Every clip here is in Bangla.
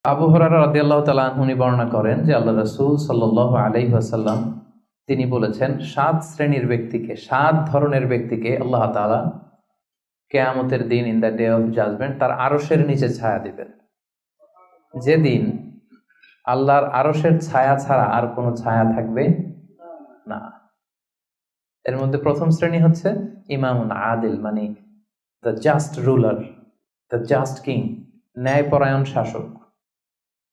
আবু হুরায়রা রাদিয়াল্লাহু তাআলা আনহু বর্ণনা করেন যে আল্লাহ রাসূল সাল্লাল্লাহু আলাইহি ওয়াসাল্লাম তিনি বলেছেন, 7 শ্রেণীর ব্যক্তিকে, 7 ধরনের ব্যক্তিকে আল্লাহ তাআলা কিয়ামতের দিন, in the day of judgement, তার আরশের নিচে ছায়া দিবেন, যেদিন আল্লাহর আরশের ছায়া ছাড়া আর কোনো ছায়া থাকবে না। এর মধ্যে প্রথম শ্রেণী হচ্ছে ইমামুন আদিল, মানে the just ruler, the just king, ন্যায়পরায়ণ শাসক।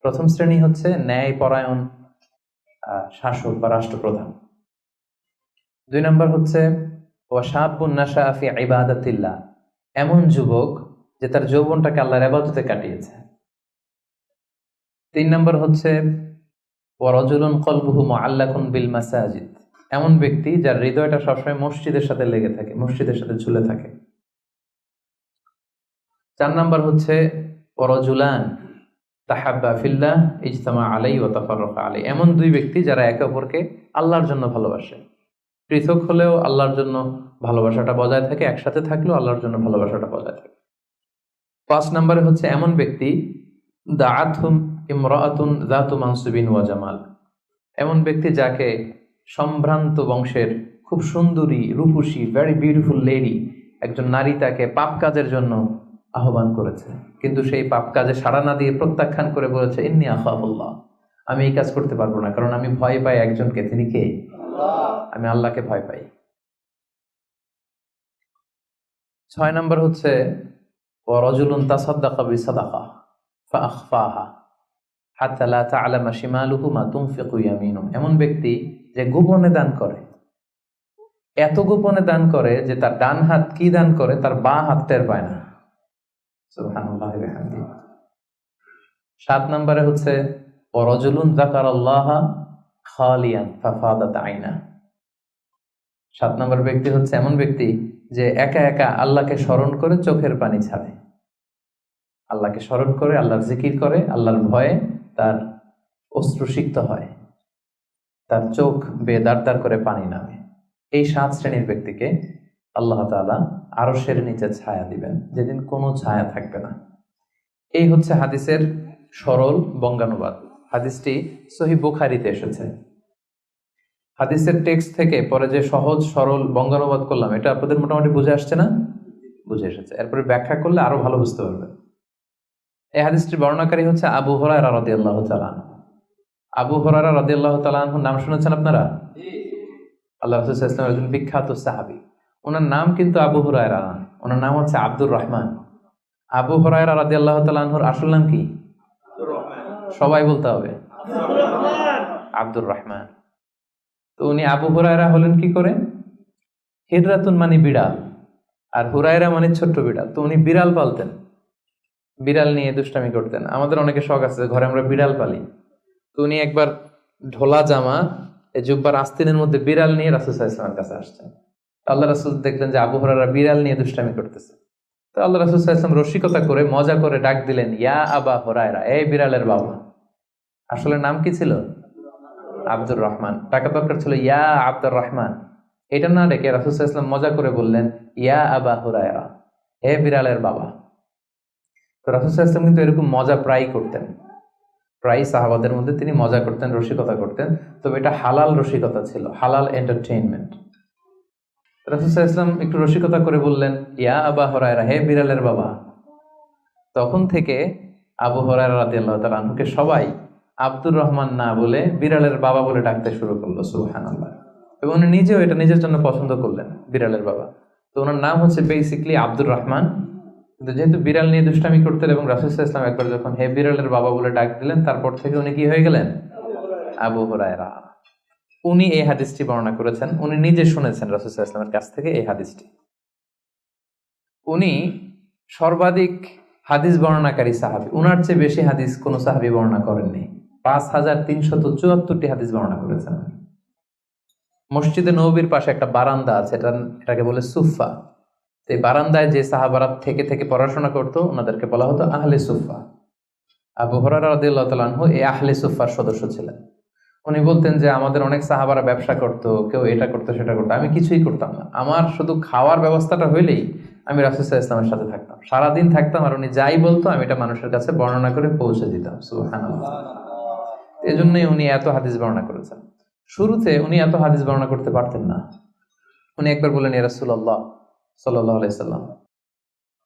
প্রথম শ্রেণী হচ্ছে ন্যায়পরায়ণ শাসক বা রাষ্ট্রপ্রধান। 2 নম্বর হচ্ছে ওয়াশাবুন নাশাআ ফি ইবাদাতিল্লাহ, এমন যুবক যে তার যৌবনটাকে আল্লাহর ইবাদতে কাটিয়েছে। 3 নম্বর হচ্ছে ওয়ারাজুলুন কলবুহু মুআল্লাকুন বিল মাসাজিদ, এমন ব্যক্তি যার হৃদয়টা সবসময় মসজিদের সাথে লেগে থাকে, মসজিদের সাথে ঝুলে থাকে। 4 নম্বর হচ্ছে ওয়ারাজুলান তাহাব্বা ফিল্লাহ ইজতামা আলাইহি ওয়া তাফাররাকা আলাইহি, এমন 2 ব্যক্তি যারা একে অপরকে আল্লাহর জন্য ভালোবাসে, পৃথক হলেও আল্লাহর জন্য ভালোবাসাটা বজায় থাকে, একসাথে থাকলেও আল্লাহর জন্য ভালোবাসাটা বজায় থাকে। 5 নম্বরে হচ্ছে এমন ব্যক্তি দাআতহুম ইমরাআতুন যাতু মানসিবিন ওয়া জামাল, এমন ব্যক্তি যাকে সম্ভ্রান্ত বংশের খুব সুন্দরী, রূপসী, ভেরি বিউটিফুল লেডি, একজন নারী তাকে পাপ কাজের জন্য আহ্বান করেছে, কিন্তু সেই পাপ কাজে সাড়া না দিয়ে প্রত্যাখ্যান করে বলেছে ইন্নী আখাফুল্লাহ, আমি এই কাজ করতে পারবো না, কারণ আমি ভয় পাই একজনকে, তিনি কে? আমি আল্লাহকে ভয় পাই। 6 নম্বর হচ্ছে ওয়ারাজুলুন তাসাদ্দাকা বিসাদাকা ফাআখফাহা হাত্তা লা তা'লামা শিমালুহু মা তুনফিকু ইয়ামিনুহু, এমন ব্যক্তি যে গোপনে দান করে, এত গোপনে দান করে যে তার ডান হাত কি দান করে তার বাঁ হাত টের পায় না। সুবহানাল্লাহি ওয়া বিহামদিহি। 7 নম্বরে হচ্ছে ওয়ারাজুলুন যাকারাল্লাহা খালিয়ান ফাফাদাত আইনা, 7 নম্বর ব্যক্তি হচ্ছে এমন ব্যক্তি যে একা একা আল্লাহকে স্মরণ করে চোখের পানি ছাড়ে, আল্লাহকে স্মরণ করে, আল্লাহর জিকির করে, আল্লাহর ভয়ে তার অশ্রুসিক্ত হয়, তার চোখ বেয়ে দাঁড় দাঁড় করে পানি নামে। এই 7 শ্রেণীর ব্যক্তিকে আল্লাহ তাআলা আরশের নিচে ছায়া দিবেন, যেদিন কোনো ছায়া থাকবে না। এই হচ্ছে হাদিসের সরল বঙ্গানুবাদ। হাদিসটি সহিহ বুখারীতে এসেছে। হাদিসের টেক্সট থেকে পরে যে সহজ সরল বঙ্গানুবাদ করলাম, এটা আপনাদের মোটামুটি বুঝে আসছে না? বুঝে এসেছে। এরপরে ব্যাখ্যা করলে আরো ভালো বুঝতে পারবেন। এই হাদিসটির বর্ণনাকারী হচ্ছে আবু হুরায়রা রাদিয়াল্লাহু তাআলা আনহু। আবু হুরায়রা রাদিয়াল্লাহু তাআলা আনহুর নাম শুনেছেন আপনারা? আল্লাহ রাসূল সাল্লাল্লাহু আলাইহি ওয়াসাল্লাম একজন বিখ্যাত সাহাবী। ওনার নাম কিন্তু আবু হুরায়রা না, ওনার নাম হচ্ছে আব্দুর রহমান। আবু হুরায়রা রাদিয়াল্লাহু তাআলা আনহুর আসল নাম কি? সবাই বলতে হবে, আব্দুর রহমান। তো উনি আবু হুরায়রা হলেন কি করে? হিররাতুন মানে বিড়াল, আর হুরায়রা মানে ছোট্ট বিড়াল। তো উনি বিড়াল পালতেন, বিড়াল নিয়ে দুষ্টামি করতেন। আমাদের অনেকে শখ আছে, ঘরে আমরা বিড়াল পালি। তো উনি একবার ঢোলা জামা, এই জুব্বার আস্তিনের মধ্যে বিড়াল নিয়ে রাসূল সাল্লাল্লাহু আলাইহি ওয়াসাল্লামের কাছে আসছেন। আল্লাহ রাসূল দেখলেন যে আবু হুরায়রা বিড়াল নিয়ে দুষ্টামি করতেছে। তো আল্লাহ রাসূল সাল্লাল্লাহু আলাইহি ওয়াসাল্লাম রসিকতা করে, মজা করে ডাক দিলেন, ইয়া আবা হুরায়রা, এই বিড়ালের বাবা। আসলে নাম কি ছিল? আব্দুর রহমান। টাকা দরকার ছিল ইয়া আব্দুর রহমান। এটা না ডেকে রাসূল সাল্লাল্লাহু আলাইহি ওয়াসাল্লাম মজা করে বললেন ইয়া আবা হুরায়রা, হে বিড়ালের বাবা। তো রাসূল সাল্লাল্লাহু আলাইহি ওয়াসাল্লাম কিন্তু এরকম মজা প্রায় করতেন, প্রায় সাহাবাদের মধ্যে তিনি মজা করতেন, রসিকতা করতেন। তবে এটা হালাল রসিকতা ছিল, হালাল এন্টারটেইনমেন্ট। রাসূল সাল্লাল্লাহু আলাইহি ওয়াসাল্লাম একটু রসিকতা করে বললেন ইয়া আবা হুরায়রা, হে বিড়ালের বাবা। তখন থেকে আবু হুরায়রা রাদিয়াল্লাহু তাআলা আনহুকে সবাই আব্দুর রহমান না বলে বিড়ালের বাবা বলে ডাকতে শুরু করলো। সুবহানাল্লাহ। এবং উনি নিজেও এটা নিজের জন্য পছন্দ করলেন, বিড়ালের বাবা। তো ওনার নাম হচ্ছে বেসিক্যালি আব্দুর রহমান, কিন্তু যেহেতু বিড়াল নিয়ে দুষ্টামি করতেন এবং রাসূল সাল্লাল্লাহু আলাইহি ওয়াসাল্লাম একবার যখন হে বিড়ালের বাবা বলে ডাক দিলেন, তারপর থেকে উনি কি হয়ে গেলেন? আবু হুরায়রা। উনি এই হাদিসটি বর্ণনা করেছেন, উনি নিজে শুনেছেন রাসূল সাল্লাল্লাহু আলাইহি ওয়াসাল্লামের কাছ থেকে এই হাদিসটি। উনি সর্বাধিক হাদিস বর্ণনাকারী সাহাবী, উনার চেয়ে বেশি হাদিস কোন সাহাবী বর্ণনা করেননি। 5374টি হাদিস বর্ণনা করেছেন। মসজিদে নববীর পাশে একটা বারান্দা আছে, এটাকে বলে সুফা। এই বারান্দায় যে সাহাবারা থেকে থেকে পড়াশোনা করতো ওনাদেরকে বলা হতো আহলে সুফা। আবু হুরায়রা রাদিয়াল্লাহু তাআলা আনহু এই আহলে সুফার সদস্য ছিলেন। উনি বলতেন যে আমাদের অনেক সাহাবারা ব্যবসা করতো, কেউ এটা করতো সেটা করতো, আমি কিছুই করতাম না। আমার শুধু খাওয়ার ব্যবস্থাটা হইলেই আমি রাসূল সাল্লাল্লাহু আলাইহি ওয়াসাল্লামের সাথে থাকতাম, সারাদিন থাকতাম, আর উনি যাই বলতো আমি এটা মানুষের কাছে বর্ণনা করে পৌঁছে দিতাম। সুবহানাল্লাহ। এজন্যই উনি এত হাদিস বর্ণনা করেছেন। শুরুতে উনি এত হাদিস বর্ণনা করতে পারতেন না। উনি একবার বললেন, ইয়া রাসূলুল্লাহ সাল্লাল্লাহু আলাইহি সাল্লাম,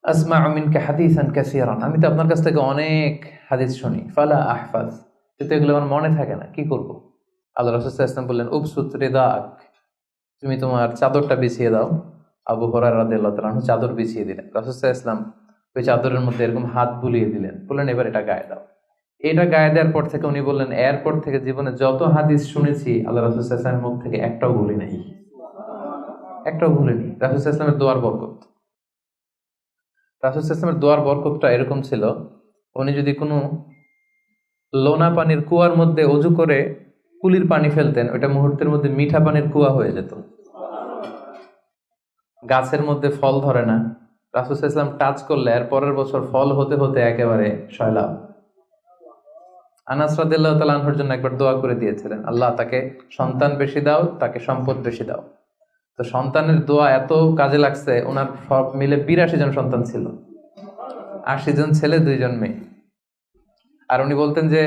আসমাউ মিনকা হাদিসান কাসীরান, আমি তো আপনার কাছ থেকে অনেক হাদিস শুনি, ফালা আহফাজ, কিন্তু এগুলো আমার মনে থাকে না, কি করব? আল্লাহ রাসূল সাল্লাল্লাহু আলাইহি ওয়াসাল্লাম বললেন, উবসুত রিদাক, তুমি তোমার চাদরটা বিছিয়ে দাও। আবু হুরায়রা রাদিয়াল্লাহু তাআলা আনহু চাদর বিছিয়ে দিলেন। রাসূল সাল্লাল্লাহু আলাইহি ওয়াসাল্লাম ওই চাদরের মধ্যে এরকম হাত বুলিয়ে দিলেন, বললেন এবার এটা গায়ে দাও। এটা গায়ে দেওয়ার পর থেকে উনি বললেন, এরপর থেকে জীবনে যত হাদিস শুনেছি আল্লাহ রাসূল সাল্লাল্লাহু আলাইহি ওয়াসাল্লামের মুখ থেকে একটাও ভুলি নাই, একটাও ভুলিনি। রাসূল সাল্লাল্লাহু আলাইহি ওয়াসাল্লামের দোয়ার বরকত, রাসূল সাল্লাল্লাহু আলাইহি ওয়াসাল্লামের দোয়ার বরকতটা এরকম ছিল, উনি যদি কোনো লোনা পানির কুয়ার মধ্যে অজু করে কুলির পানি ফেলতেন, ওইটা মুহূর্তের মধ্যে মিঠা পানির কুয়া হয়ে যেত। গাছের মধ্যে ফল ধরে না, রাসূল সাল্লাল্লাহু আলাইহি ওয়াসাল্লাম টাচ করলে এর পরের বছর ফল হতে হতে একেবারে সয়লাভ। আনাস রাদিয়াল্লাহু তাআলা আনহুর জন্য একবার দোয়া করে দিয়েছিলেন, আল্লাহ তাকে সন্তান বেশি দাও, তাকে সম্পদ বেশি দাও। তো সন্তানের দোয়া এত কাজে লাগছে, ওনার সব মিলে 82 জন সন্তান ছিল, 80 জন ছেলে 2 জন মেয়ে। আর উনি বলতেন যে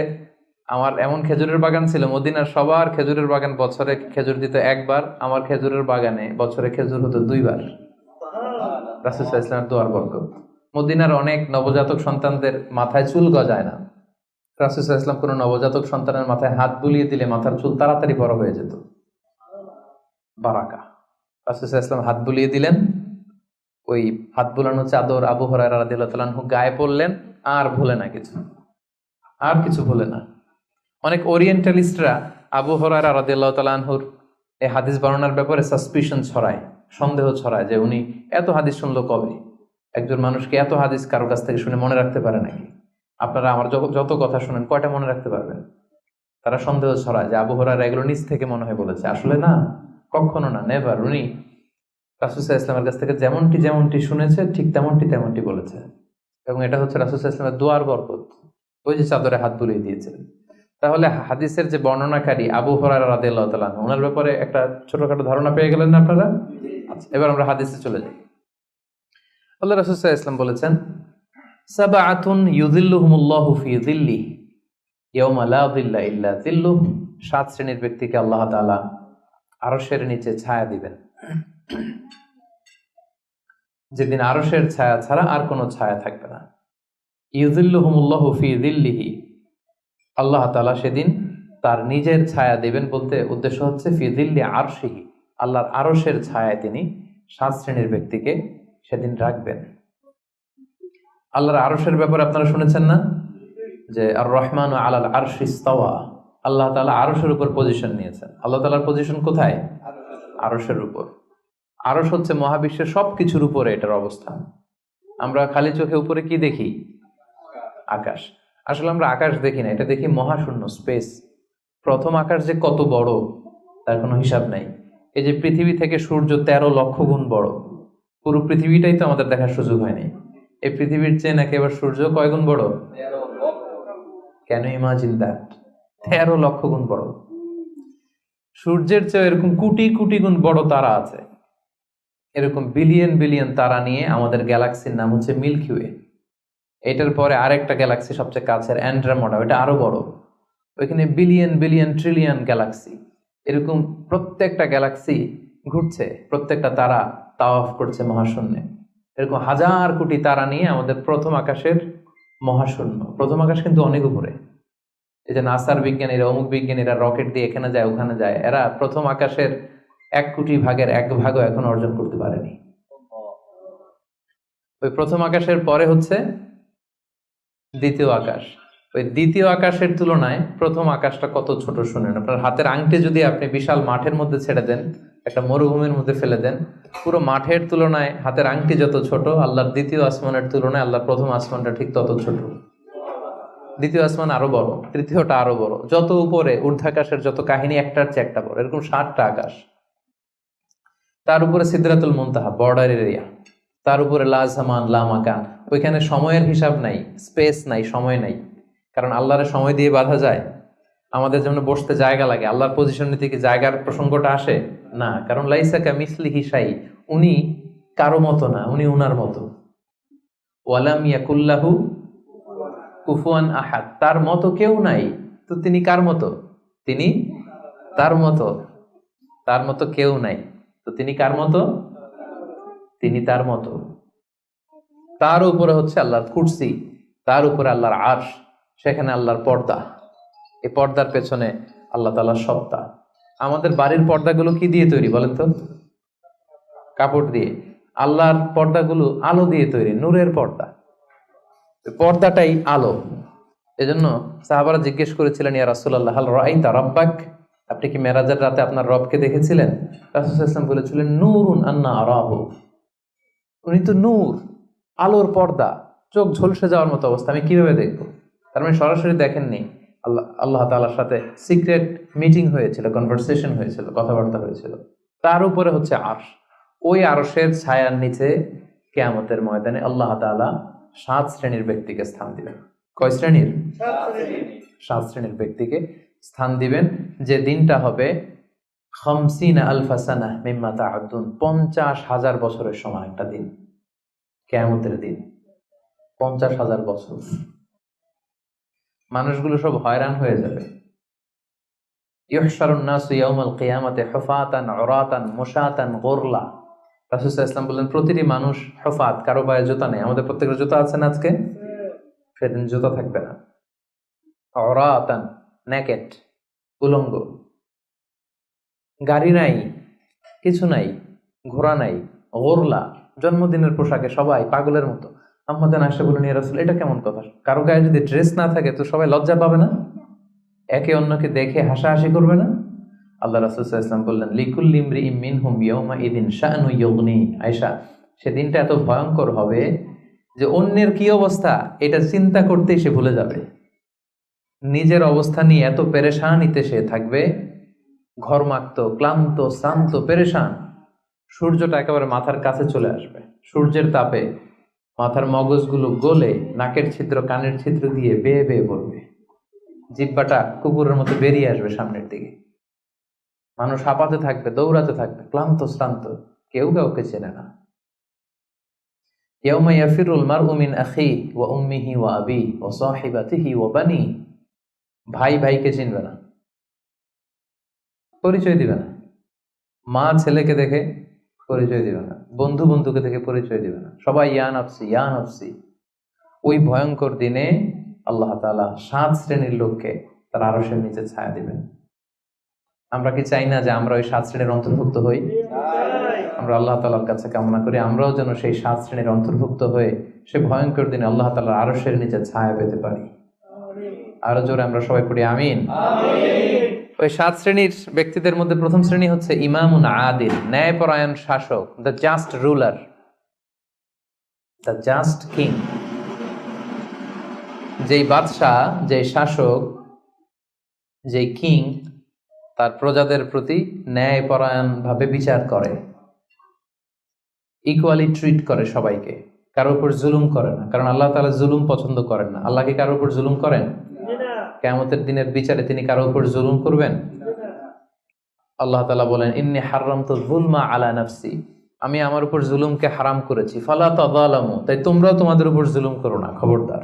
আমার এমন খেজুরের বাগান ছিল, মদিনার সবার খেজুরের বাগান বছরে খেজুর দিত একবার, আমার খেজুরের বাগানে বছরে খেজুর হতো 2 বার। রাসূল সাল্লাল্লাহু আলাইহি ওয়াসাল্লামের দোয়ার বরকত। মদিনার অনেক নবজাতক সন্তানদের মাথায় চুল গজায় না, রাসূল সাল্লাল্লাহু আলাইহি ওয়াসাল্লাম কোনো নবজাতক সন্তানের মাথায় হাত বুলিয়ে দিলে মাথার চুল তাড়াতাড়ি বড় হয়ে যেত। বারাকা। রাসূল সাল্লাল্লাহু আলাইহি ওয়াসাল্লাম হাত বুলিয়ে দিলেন, ওই হাত বুলানো চাদর আবু হুরায়রা রাদিয়াল্লাহু তাআলা আনহু গায়ে পড়লেন, আর ভুলে না কিছু, আর কিছু ভুলে না। অনেক ওরিয়েন্টালিস্টরা আবু হুরায়রা রাদিয়াল্লাহু তাআলা আনহুর এই হাদিস বর্ণনার ব্যাপারে সাসপিশন ছড়ায়, সন্দেহ ছড়ায় যে উনি এত হাদিস শুনলো কবে? একজন মানুষকে এত হাদিস কারো কাছ থেকে শুনে মনে রাখতে পারে নাকি? আপনারা আমার যত কথা শুনেন কয়টা মনে রাখতে পারবেন? তারা সন্দেহ ছড়ায় যে আবু হুরায়রা এগুলো নিজ থেকে মনে হয় বলেছে। আসলে না, কখনো না, নেভার। উনি রাসূল সাল্লাল্লাহু আলাইহি ওয়াসাল্লামের কাছ থেকে যেমনটি শুনেছে ঠিক তেমনটি বলেছে, এবং এটা হচ্ছে রাসূল সাল্লাল্লাহু আলাইহি ওয়াসাল্লামের দোয়ার বরকত। ওই যে চাদরে হাত বুলিয়ে দিয়েছিলেন। তাহলে হাদিসের যে বর্ণনাকারী আবু হুরায়রা রাদিয়াল্লাহু তাআলা আনহু, ওনার ব্যাপারে একটা ছোটখাটো ধারণা পেয়ে গেলেন না আপনারা? আচ্ছা, এবার আমরা হাদিসে চলে যাই। আল্লাহ রাসূল সাল্লাল্লাহু আলাইহি ওয়াসাল্লাম বলেছেন, সাবআতুন ইউযিল্লুহুমুল্লাহু ফি যিল্লিহি ইয়াওমা লা যিল্লা ইল্লা যিল্লুহু, 7 শ্রেণীর ব্যক্তিকে আল্লাহ তাআলা আরশের নিচে ছায়া দিবেন, যেদিন আরশের ছায়া ছাড়া আর কোনো ছায়া থাকবে না। ইউযিল্লুহুমুল্লাহু ফি যিল্লিহি, আল্লাহ তাআলা সেদিন তার নিজের ছায়া দিবেন, বলতে উদ্দেশ্য হচ্ছে ফি যিল্লি আরশিহি, আল্লাহর আরশের ছায়ায় তিনি 7 শ্রেণীর ব্যক্তিকে সেদিন রাখবেন। আল্লাহর আরশের ব্যাপারে আপনারা শুনেছেন না, যে আর রহমানু আলাল আরশি ইস্তাওয়া, আল্লাহ তাআলা আরশের উপর পজিশন নিয়েছেন। আল্লাহ তাআলার পজিশন কোথায়? আরশের উপর। আরশ হচ্ছে মহাবিশ্বের সবকিছুর উপরে এটার অবস্থান। আমরা খালি চোখে উপরে কি দেখি? আকাশ। আসলে আমরা আকাশ দেখি না, এটা দেখি মহাশূন্য, স্পেস। প্রথম আকাশ যে কত বড় তার কোনো হিসাব নাই। এই যে পৃথিবী থেকে সূর্য 13 লক্ষ গুণ বড়, পুরো পৃথিবীটাই তো আমাদের দেখার সুযোগ হয়নি। এই পৃথিবীর চেয়ে নাকি এবার সূর্য কয় গুণ বড়? Can you imagine that? 13 লক্ষ গুণ বড়। সূর্যের চেয়ে এরকম কোটি কোটি গুণ বড় তারা আছে। এরকম বিলিয়ন বিলিয়ন তারা নিয়ে আমাদের গ্যালাক্সির নাম হচ্ছে মিল্কি ওয়ে। এটার পরে আরেকটা গ্যালাক্সি সবচেয়ে কাছের অ্যান্ড্রোমেডা, ওটা আরো বড়। ওইখানে বিলিয়ন বিলিয়ন ট্রিলিয়ন গ্যালাক্সি, এরকম প্রত্যেকটা গ্যালাক্সি ঘুরছে, প্রত্যেকটা তারা তাওয়াফ করছে মহাশূন্যে। এরকম হাজার কোটি তারা নিয়ে আমাদের প্রথম আকাশের মহাশূন্য। প্রথম আকাশ কিন্তু অনেক উপরে। এই যে নাসার বিজ্ঞানীরা, অমুক বিজ্ঞানীরা রকেট দিয়ে এখানে যায় ওখানে যায়, এরা প্রথম আকাশের 1 কোটি ভাগের 1 ভাগও এখন অর্জন করতে পারেনি। ওই প্রথম আকাশের পরে হচ্ছে দ্বিতীয় আকাশ। ওই দ্বিতীয় আকাশের তুলনায় প্রথম আকাশটা কত ছোট শুনেন। আপনার হাতের আংটি যদি আপনি বিশাল মাঠের মধ্যে ছেড়ে দেন, একটা মরুভূমির মধ্যে ফেলে দেন, পুরো মাঠের তুলনায় হাতের আংটি যত ছোট, আল্লাহর দ্বিতীয় আসমানের তুলনায় আল্লাহর প্রথম আসমানটা ঠিক তত ছোট। দ্বিতীয় আসমান আরো বড়, তৃতীয়টা আরো বড়। যত উপরে ঊর্ধ্বাকাশের যত কাহিনী একটার চেয়ে একটা বড়, এরকম 7টা আকাশ। তার উপরে সিদরাতুল মুনতাহা, বর্ডার এরিয়া। তার উপরে লা জামান লা মাকান, ওইখানে সময়ের হিসাব নাই, স্পেস নাই, সময় নাই। কারণ আল্লাহর সময় দিয়ে বাঁধা যায়? আমাদের যেমন বসতে জায়গা লাগে, আল্লাহর পজিশন থেকে জায়গার প্রসঙ্গটা আসে না, কারণ লাইসা কামিসলিহি শাই, উনি কারো মতো না, উনি উনার মতো। ওয়ালাম ইয়াকুল্লাহু কুফুয়ান আহাদ, তার মতো কেউ নাই। তো তিনি কার মতো? তিনি তার মতো। তার মতো কেউ নাই, তো তিনি কার মতো? তিনি তার মতো। তার উপরে হচ্ছে আল্লাহর কুরসি, তার উপরে আল্লাহর আরশ, সেখানে আল্লাহর পর্দা, এই পর্দার পেছনে আল্লাহ তাআলার সত্তা। আমাদের বাড়ির পর্দাগুলো কি দিয়ে তৈরি বলেন তো? কাপড় দিয়ে। আল্লাহর পর্দাগুলো আলো দিয়ে তৈরি, নূরের পর্দা। পর্দাটাই আলো। এজন্য সাহাবারা জিজ্ঞেস করেছিলেন, ইয়া রাসূলুল্লাহ হাল রাআইতা রাব্বাক, আপনি কি মেরাজের রাতে আপনার রবকে দেখেছিলেন? রাসূল সাল্লাল্লাহু আলাইহি ওয়াসাল্লাম বলেছিলেন, নূরুন আন্না আরাহু, উনি তো নূর, আলোর পর্দা, চোখ ঝলসে যাওয়ার মতো অবস্থা, আমি কিভাবে দেখবো? তার মানে সরাসরি দেখেননি। আল্লাহ তাআলার সাথে সিক্রেট মিটিং হয়েছিল, কনভারসেশন হয়েছিল, কথাবার্তা হয়েছিল। তার উপরে হচ্ছে আরশ, ওই আরশের ছায়ার নিচে কিয়ামতের ময়দানে আল্লাহ তাআলা 7 শ্রেণীর ব্যক্তিকে স্থান দিবেন। কয় শ্রেণীর? 7 শ্রেণীর ব্যক্তিকে স্থান দিবেন, যে দিনটা হবে 50,000 সানাহ মিম্মা তা'উদ্দুন, 50,000 বছরের সমান একটা দিন, কিয়ামতের দিন। 50,000 বছর। মানুষগুলো সব হয়রান হয়ে যাবে। ইউহশারুন নাসু ইয়াউমাল কিয়ামাতি হুফাতান উরাতান মুশাতান গুরলা। রাসূল সাল্লাল্লাহু আলাইহি ওয়াসাল্লাম বললেন, প্রতিটি মানুষ হুফাত, কারো পায়ে জুতা নেই। আমাদের প্রত্যেকের জুতা আছে না আজকে? সেদিন জুতা থাকবে না। উরাতান, নেকেড, উলঙ্গ। গাড়ি নাই, কিছু নাই, ঘোড়া নাই, গুরলা, জন্মদিনের পোশাকে সবাই পাগলের মতো। আম্মা জান আয়েশা বলেন, ইয়া রাসূল, এটা কেমন কথা? কারো গায়ে যদি ড্রেস না থাকে তো সবাই লজ্জা পাবে না? একে অন্যকে দেখে হাসাহাসি করবে না? আল্লাহ রাসূল সাল্লাল্লাহু আলাইহি ওয়াসাল্লাম বললেন, লিকুল্লি ইমরিইম মিনহুম ইয়াউমা ইদিন শাআনু ইউগনি। আয়েশা, সেদিনটা এত ভয়ঙ্কর হবে যে অন্যের কি অবস্থা এটা চিন্তা করতেই সে ভুলে যাবে। নিজের অবস্থা নিয়ে এত পেরেশানিতে সে থাকবে, ঘর্মাক্ত, ক্লান্ত, শ্রান্ত, পেরেশান। সূর্যটা একেবারে মাথার কাছে চলে আসবে, সূর্যের তাপে মাথার মগজগুলো গলে নাকের ছিদ্র, কানের ছিদ্র দিয়ে বেয়ে বেয়ে পড়বে, জিহ্বাটা কুকুরের মতো বেরিয়ে আসবে সামনের দিকে। মানুষ হাঁপাতে থাকবে, দৌড়াতে থাকবে, ক্লান্ত শ্রান্ত, কেউ কাউকে চেনে না। ইয়াউমা ইয়াফিরুল মারউ মিন আখিহি ওয়া উম্মিহি ওয়া আবিহি ওয়া সাহিবাতিহি ওয়া বানিহি। ভাই ভাইকে চিনবে না, পরিচয় দিবে না। মা ছেলেকে দেখে পরিচয় দিবে না, বন্ধু বন্ধুকে দেখে পরিচয় দিবে না, সবাই ইয়া নাফসি ইয়া নাফসি। ওই ভয়ঙ্কর দিনে আল্লাহ তাআলা 7 শ্রেণীর লোককে তার আরশের নিচে ছায়া দিবেন। আমরা কি চাই না যে আমরা ওই 7 শ্রেণীর অন্তর্ভুক্ত হই? আমরা আল্লাহ তাআলার কাছে কামনা করি আমরাও যেন সেই 7 শ্রেণীর অন্তর্ভুক্ত হয়ে সে ভয়ঙ্কর দিনে আল্লাহ তাআলার আরশের নিচে ছায়া পেতে পারি। আরো জোরে আমরা সবাই পড়ি আমিন। ওই 7 শ্রেণীর ব্যক্তিদের মধ্যে প্রথম শ্রেণী হচ্ছে ইমামুন আদিল, ন্যায়পরায়ণ শাসক, the just ruler, the just king. যেই বাদশাহ, যেই শাসক, যেই কিং তার প্রজাদের প্রতি ন্যায়পরায়ণ ভাবে বিচার করে, ইকুয়ালি ট্রিট করে সবাইকে, কারোর উপর জুলুম করে না। কারণ আল্লাহ তাআলা জুলুম পছন্দ করেন না। আল্লাহ কি কারোর উপর জুলুম করেন? কিয়ামতের দিনের বিচারে তিনি কারোর উপর জুলুম করবেন? আল্লাহ তাআলা বলেন, ইন্নী হারামতু যুলমা আলা নাফসি, আমি আমার উপর জুলুমকে হারাম করেছি, ফালা তাযালামু, তাই তোমরাও তোমাদের উপর জুলুম করো না, খবরদার।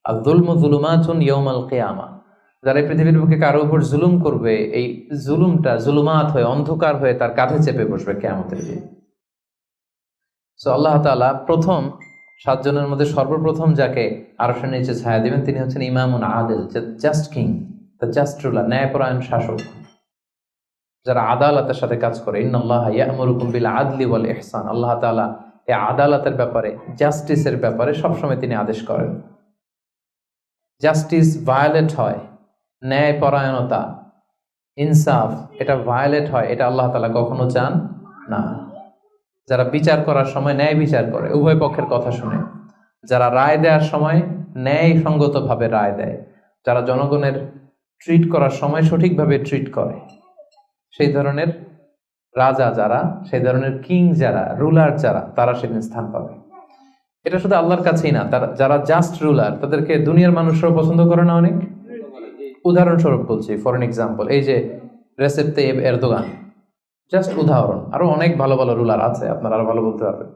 আর যুলমু যুলুমাতুন ইয়াউমাল কিয়ামা, যারা পৃথিবীর বুকে কারো উপর জুলুম করবে, এই জুলুমটা জুলুমাত হয়ে, অন্ধকার হয়ে তার কাঁধে চেপে বসবে কিয়ামতের দিন। সো আল্লাহ তাআলা প্রথম 7 জনের মধ্যে সর্বপ্রথম যাকে আরশের নিচে ছায়া দিবেন তিনি হচ্ছেন ইমামুন আদিল, just king, the just ruler, ন্যায়পরায়ণ শাসক, যারা আদালতের সাথে কাজ করে। ইন্নাল্লাহা ইয়া'মুরুকুম বিল আদলি ওয়াল ইহসান, আল্লাহ তাআলা এই আদালতের ব্যাপারে, জাস্টিসের ব্যাপারে সবসময় তিনি আদেশ করেন। জাস্টিস ভায়োলেট হয়, ন্যায়পরায়ণতা, ইনসাফ, এটা ভায়োলেট হয়, এটা আল্লাহ তাআলা কখনো চান না। যারা বিচার করার সময় ন্যায় বিচার করে, উভয় পক্ষের কথা শুনে, যারা রায় দেওয়ার সময় ন্যায়সঙ্গতভাবে রায় দেয়, যারা জনগণের ট্রিট করার সময় সঠিকভাবে ট্রিট করে, সেই ধরনের রাজা যারা, সেই ধরনের কিং যারা, রুলার যারা, তারা সেদিন স্থান পাবে। এটা শুধু আল্লাহর কাছেই না, তারা যারা জাস্ট রুলার তাদেরকে দুনিয়ার মানুষরাও পছন্দ করে না অনেক। উদাহরণস্বরূপ বলছি, ফর এন এক্সাম্পল, এই যে রেসেপ তাইয়েব এরদোগান, জাস্ট উদাহরণ, আরো অনেক ভালো ভালো রুলার আছে, আপনারা আরো ভালো বলতে পারবেন।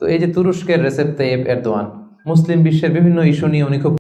তো এই যে তুরস্কের রেসেপ তাইয়েপ এরদোয়ান মুসলিম বিশ্বের বিভিন্ন ইস্যু নিয়ে উনি খুব